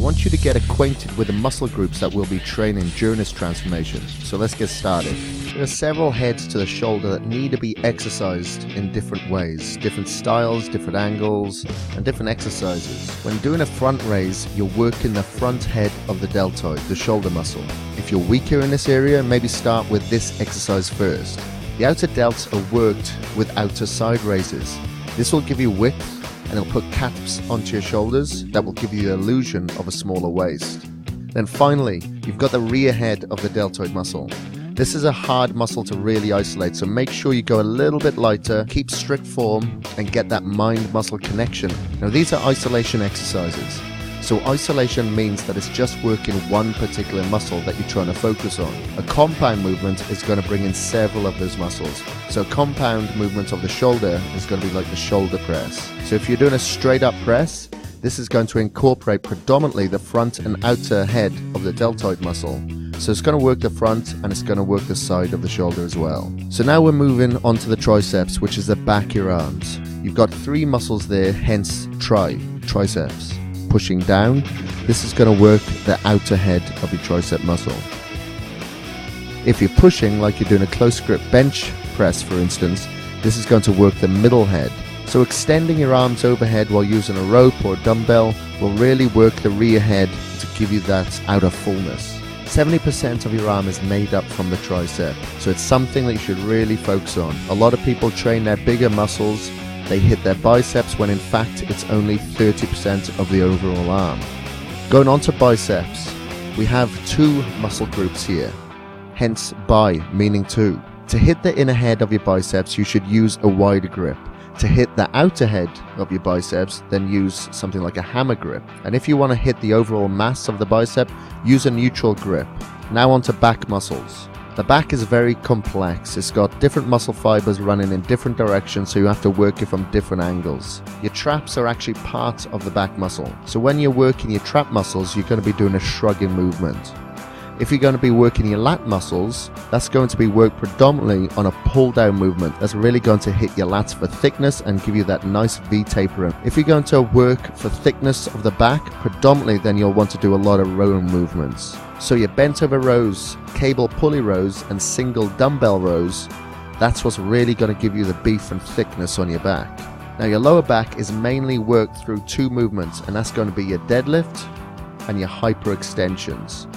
want you to get acquainted with the muscle groups that we'll be training during this transformation. So let's get started. There are several heads to the shoulder that need to be exercised in different ways, different styles, different angles, and different exercises. When doing a front raise, you're working the front head of the deltoid, the shoulder muscle. If you're weaker in this area, maybe start with this exercise first. The outer delts are worked with outer side raises. This will give you width and it'll put caps onto your shoulders that will give you the illusion of a smaller waist. Then finally, you've got the rear head of the deltoid muscle. This is a hard muscle to really isolate, so make sure you go a little bit lighter, keep strict form, and get that mind-muscle connection. Now these are isolation exercises. So isolation means that it's just working one particular muscle that you're trying to focus on. A compound movement is going to bring in several of those muscles. So a compound movement of the shoulder is going to be like the shoulder press. So if you're doing a straight up press, this is going to incorporate predominantly the front and outer head of the deltoid muscle. So it's going to work the front and it's going to work the side of the shoulder as well. So now we're moving on to the triceps, which is the back of your arms. You've got three muscles there, hence triceps. Pushing down, this is going to work the outer head of your tricep muscle. If you're pushing like you're doing a close grip bench press, for instance, this is going to work the middle head. So extending your arms overhead while using a rope or a dumbbell will really work the rear head to give you that outer fullness. 70% of your arm is made up from the tricep, so it's something that you should really focus on. A lot of people train their bigger muscles, they hit their biceps when in fact it's only 30% of the overall arm. Going on to biceps, we have two muscle groups here, hence bi meaning two. To hit the inner head of your biceps, you should use a wider grip. To hit the outer head of your biceps, then use something like a hammer grip. And if you want to hit the overall mass of the bicep, use a neutral grip. Now on to back muscles. The back is very complex. It's got different muscle fibers running in different directions, so you have to work it from different angles. Your traps are actually part of the back muscle. So when you're working your trap muscles, you're going to be doing a shrugging movement. If you're going to be working your lat muscles, that's going to be worked predominantly on a pull down movement. That's really going to hit your lats for thickness and give you that nice V tapering. If you're going to work for thickness of the back, predominantly then you'll want to do a lot of rowing movements. So your bent over rows, cable pulley rows and single dumbbell rows, that's what's really going to give you the beef and thickness on your back. Now your lower back is mainly worked through two movements, and that's going to be your deadlift and your hyperextensions.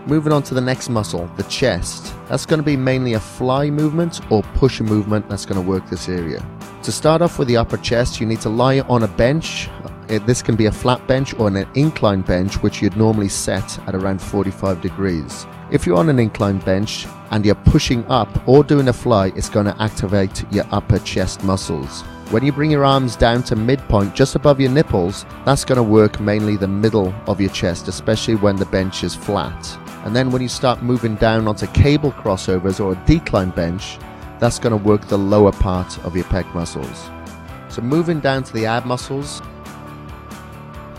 Moving on to the next muscle, the chest. That's going to be mainly a fly movement or push movement that's going to work this area. To start off with the upper chest, you need to lie on a bench. This can be a flat bench or an incline bench, which you'd normally set at around 45 degrees. If you're on an incline bench and you're pushing up or doing a fly, it's going to activate your upper chest muscles. When you bring your arms down to midpoint, just above your nipples, that's going to work mainly the middle of your chest, especially when the bench is flat. And then when you start moving down onto cable crossovers or a decline bench, that's going to work the lower part of your pec muscles. So moving down to the ab muscles,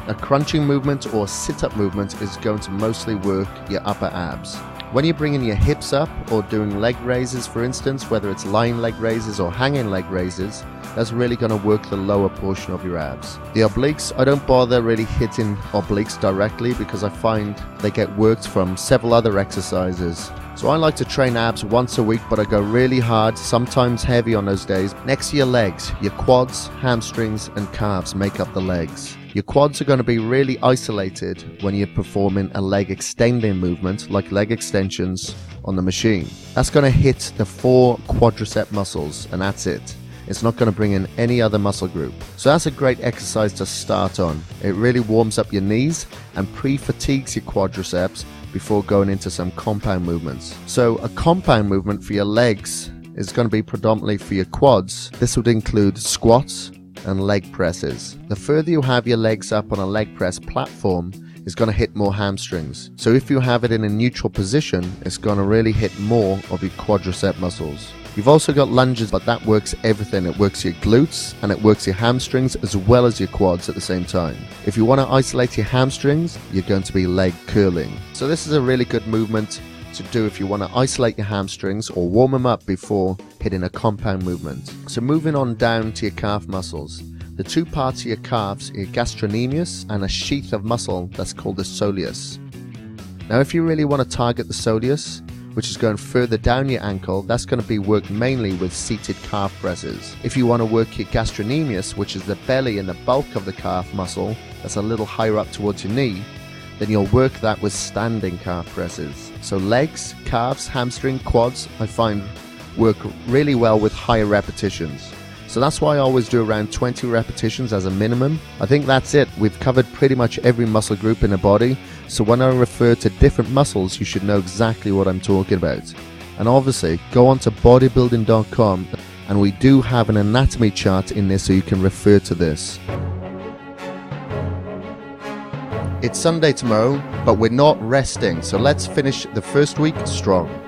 a crunching movement or sit-up movement is going to mostly work your upper abs. When you're bringing your hips up or doing leg raises, for instance, whether it's lying leg raises or hanging leg raises, that's really going to work the lower portion of your abs. The obliques, I don't bother really hitting obliques directly because I find they get worked from several other exercises. So I like to train abs once a week, but I go really hard, sometimes heavy on those days. Next to your legs, your quads, hamstrings and calves make up the legs. Your quads are going to be really isolated when you're performing a leg extending movement like leg extensions on the machine. That's going to hit the 4 quadricep muscles and that's it. It's not going to bring in any other muscle group. So that's a great exercise to start on. It really warms up your knees and pre-fatigues your quadriceps before going into some compound movements. So a compound movement for your legs is going to be predominantly for your quads. This would include squats and leg presses. The further you have your legs up on a leg press platform is going to hit more hamstrings. So if you have it in a neutral position, it's going to really hit more of your quadricep muscles. You've also got lunges, but that works everything. It works your glutes and it works your hamstrings as well as your quads at the same time. If you want to isolate your hamstrings, you're going to be leg curling. So this is a really good movement to do if you want to isolate your hamstrings or warm them up before hitting a compound movement. So moving on down to your calf muscles. The two parts of your calves are your gastrocnemius and a sheath of muscle that's called the soleus. Now if you really want to target the soleus, which is going further down your ankle, that's going to be worked mainly with seated calf presses. If you want to work your gastrocnemius, which is the belly and the bulk of the calf muscle, that's a little higher up towards your knee, then you'll work that with standing calf presses. So legs, calves, hamstring, quads, I find work really well with higher repetitions. So that's why I always do around 20 repetitions as a minimum. I think that's it. We've covered pretty much every muscle group in the body. So when I refer to different muscles, you should know exactly what I'm talking about. And obviously, go on to bodybuilding.com and we do have an anatomy chart in there so you can refer to this. It's Sunday tomorrow, but we're not resting. So let's finish the first week strong.